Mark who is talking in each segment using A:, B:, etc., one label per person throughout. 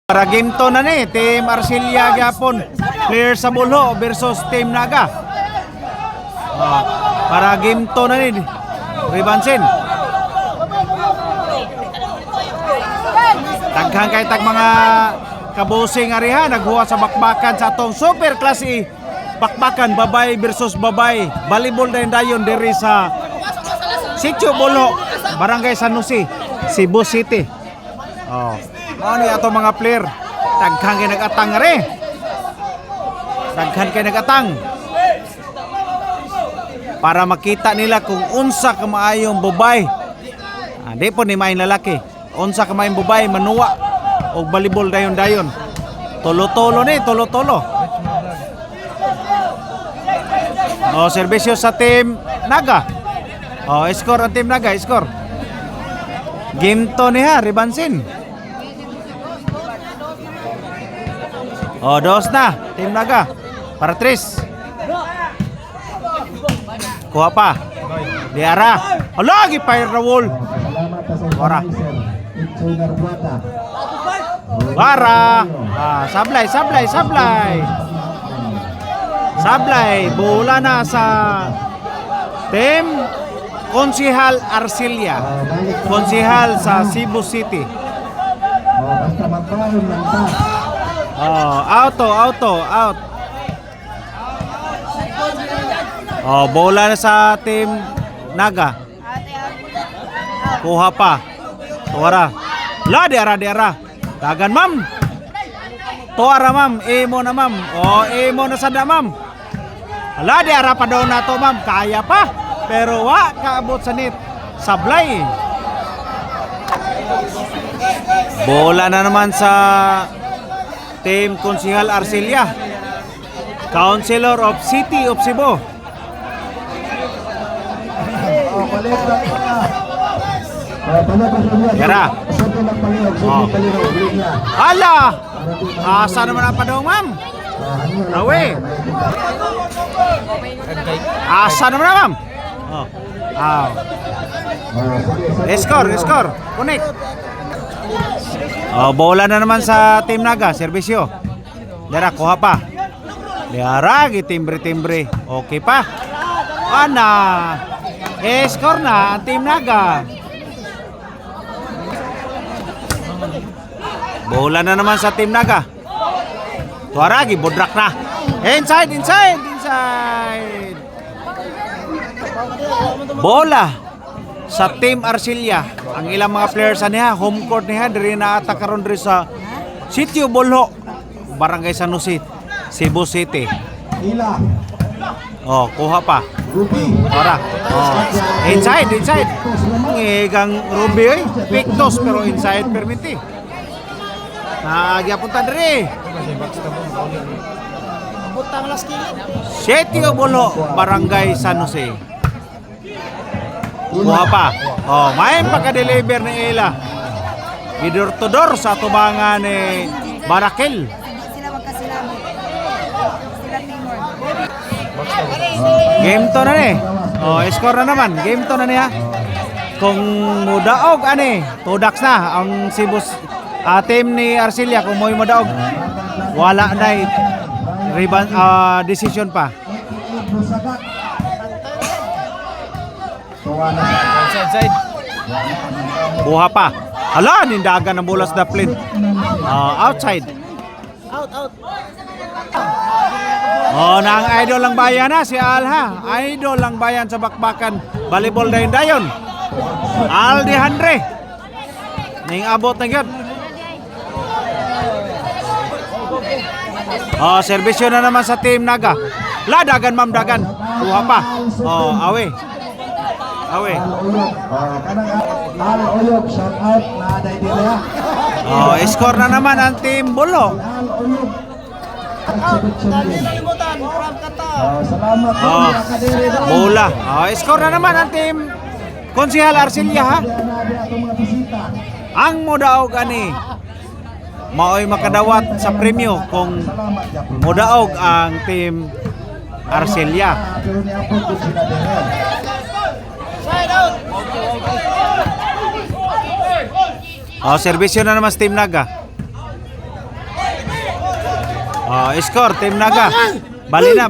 A: Para game to na ni Team Arcelia gyapon. Player sa Bulho versus Team Naga. Para game to na ni Ribansin. Taghang kay tag mga kabusing ariha naghuwa sa bakbakan sa atong super class E bakbakan babay versus babay. Volleyball dayon diri sa Sitio Bulho, Barangay San Jose, Cebu City. Ano ni ato mga player? Daghan kay nag-atang re. Daghan kay nag-atang. Para makita nila kung unsa ka maayong bubay. Di po ni maayong lalaki. Unsa ka maayong bubay manuwa og volleyball dayon. Tolo-tolo ni, tolo-tolo. Serbisyo sa Team Naga. Score ang Team Naga, score. Game to niya, Ribansin. Dos na, Team Naga. Para 3. Kuha pa. Diara. Lagi fire the wall. Para. Para. Sablay. Bola na sa Team Konsihal Arcelia. Konsihal sa Cebu City. Out. Bola na sa Team Naga. Kuha pa. Tuara. Diara. Dagan, ma'am. Tuara, ma'am. Emo na, ma'am. Emo na sada, ma'am. Diara pa daw na to, ma'am. Kaya pa. Pero kaabot sa net. Sablay. Bola na naman sa Team Konsihal Arcelia. Councilor of City of Cebu. Yara. Hala! Asa naman ang padong, ma'am? Awe. Asa naman na, ma'am? Score. Connect. Bola na naman sa Team Naga. Serbisyo. Yara, kuha pa. Yara, gitimbre-timbre. Okay pa. Score na ang Team Naga. Bola na naman sa Team Naga. Tuaragi, bodrak na. Inside. Bola sa Team Arcelia. Ang ilang mga players niya, home court niya, diri na atak karon diri sa Sitio Bulho, Barangay San Jose, Cebu City. Kuha pa. Ora. Inside. Ngigang Ruby, Victos pero inside permiti. Nagyapunta diri. Sitio Bulho, Barangay San Jose. Kuha pa. May pagka-deliver ni Ela. Idor-tudor sa tubangan ni Barakel. Game to na ni. Score na naman. Game to na niya. Kung mudaog tudaks na ang Cebu team ni Arcelia. Kung mo'y mudaog, wala na decision pa. Inside. Buha pa. Hala, nindagan ng bola sa Daplin. Outside. Out. Nang idol lang bayan na si Alha. Idol lang bayan sa bakbakan. Volleyball dayon. Aldi Andre. Ning abot na gyud. Serbisyo na naman sa Team Naga. Dagan, ma'am, dagan. Buha pa. Awe. Score na naman ang Team Bulho. Bola. Score na naman ang Team Konsihal Arcelia, ha. Ang mudaog maoy makadawat sa premyo kung mudaog ang Team Arcelia. Serbisyo na naman sa Team Naga. Oh, score Team Naga. Bali na.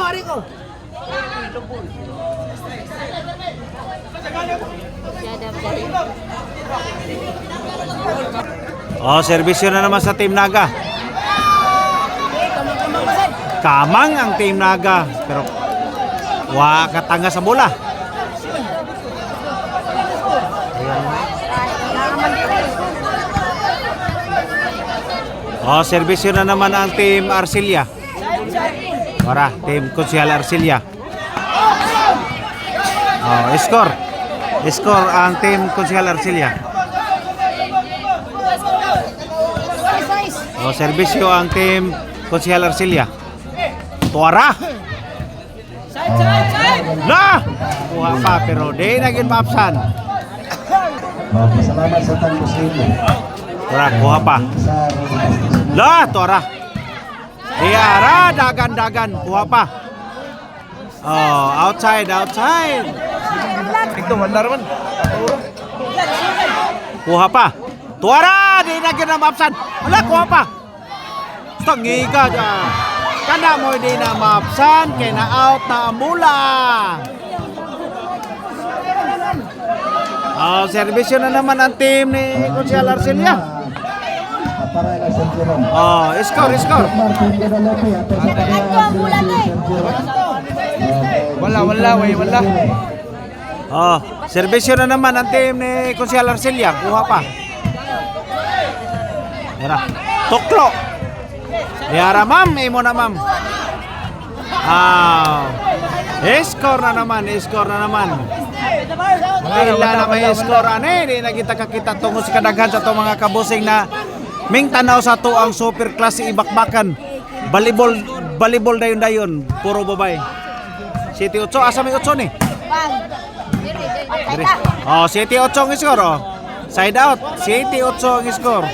B: Ariko.
A: Oh, serbisyo na naman sa Team Naga. Kamang ang Team Naga, pero katanga sa bola. Oh, serbisyo na naman ang Team Arcilia. Ora, Team Konsehal Arcilia. Oh, score ang Team Konsehal Arcilia. Oh, serbisyo ang Team Konsehal Arcilia. Tuara. Lah! Kuha pa pero di naging maapsan.
C: Salamat sa tangkusili.
A: Tuara, kuha pa. Lah, tuara. Diara, dagan. Kuha pa. Oh, outside.
D: Ito, wala naman.
A: Kuha pa. Tuara, di naging maapsan. Wala, kuha pa. Tangiga dyan. Kana mo di na maapsan, kaya na out na ang bola. Oh, serbisyo na naman ang team ni Konsehal Arcilia. Oh, score.
D: Wala.
A: Oh, serbisyo na naman ang team ni Konsehal Arcilia. Kuha pa. Yara. Tuklo. Yara, ma'am. Imo na, ma'am. Score na naman. Kailan na may score di na kita tungkol sa kadaghan sa itong mga kabusing na ming tanaw sa to ang super klase ibakbakan. Volleyball dayon. Puro babay. City 8, asa may 8 ni? Oh, City 8 ang score. Oh. Side out. City 8 ang score.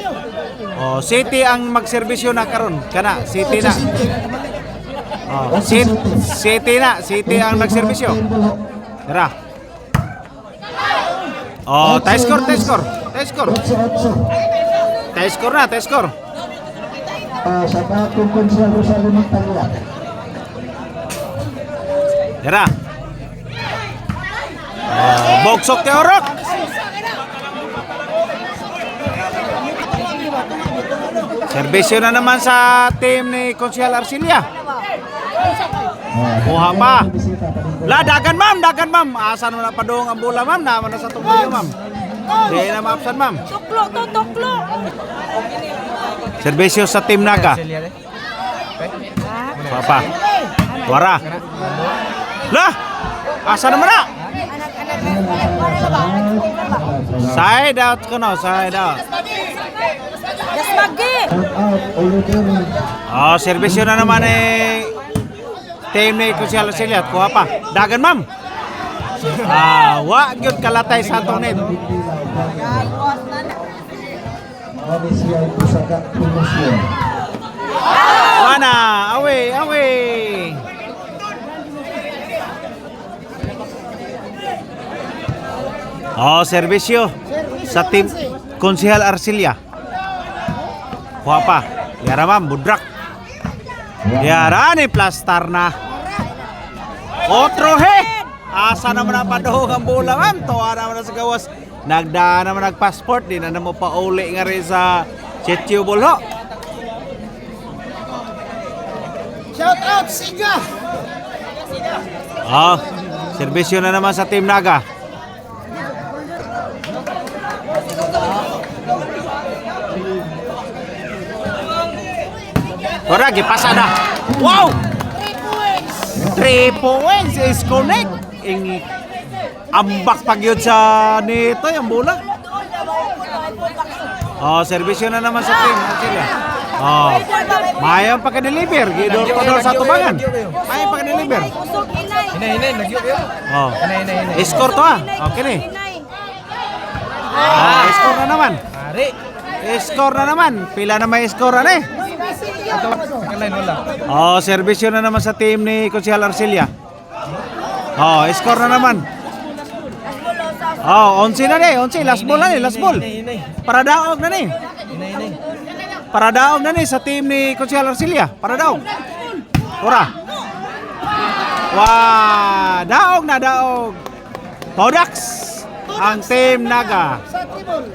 A: Oh, City ang magserbisyo na karon. Kana, City na. Oh, City ang nagserbisyo. Tara. Oh, tie score. Tie score na.
C: Sa bakong Konsehal sa limang tangla.
A: Tara. Bogsok teorok. Serbisyo na naman sa team ni Konsehal Arcilia. Kuha pa. La, dagan ma'am. Asa na padung ang bola, ma'am. Naman na sa tungkol, ma'am. Di na maapsan, ma'am.
B: Tuklo.
A: Serbisyo sa Team Naga. Kuha pa. Tuara. La, asa naman na? Side out ko no. Oh, serbisyo na naman team ni Konsehal Arcilia. Kuha pa. Dagan, ma'am. Wa gyud kalatay sa atong net. Wana, away. Oh, serbisyo sa team Konsehal Arcilia. Kuha pa. Yara, ma'am, budrak. Yara ni plastar na. Otro he. Asa naman ang paduhog ang bola, ma'am. Tuwa naman na sa gawas. Nagdaan naman nag-passport. Di na mo pa uli nga rin sa Chetio Bulho.
B: Shout out, Siga!
A: Oh, serbisyo na naman sa Team Naga. Ora, gipasada. Wow! 3 points is connect. Ambak pag yun sa nito yung bola. Oh, serbisyo na naman sa team. Oh, mayang pagka-deliver. Gidol ko doon sa tubangan. Mayang pagka-deliver.
D: Hinay, nagyo.
A: Oh,
D: Hinay.
A: score to Okay ni. Score na naman.
D: Ari.
A: Score na naman. Pila na may score na
D: Wala.
A: Oh, serbisyo na naman sa team ni Konsehal Arcilia. Oh, score na naman. Oh, 11 na ni. 11. Last ball na ni. Last ball. Para daog na ni.
D: Hinay, hinay.
A: Para daog na ni sa team ni Consial Arcilia. Para daog. Ora. Wah, daog na daog. Todax ang team Naga.
B: Sa tribol.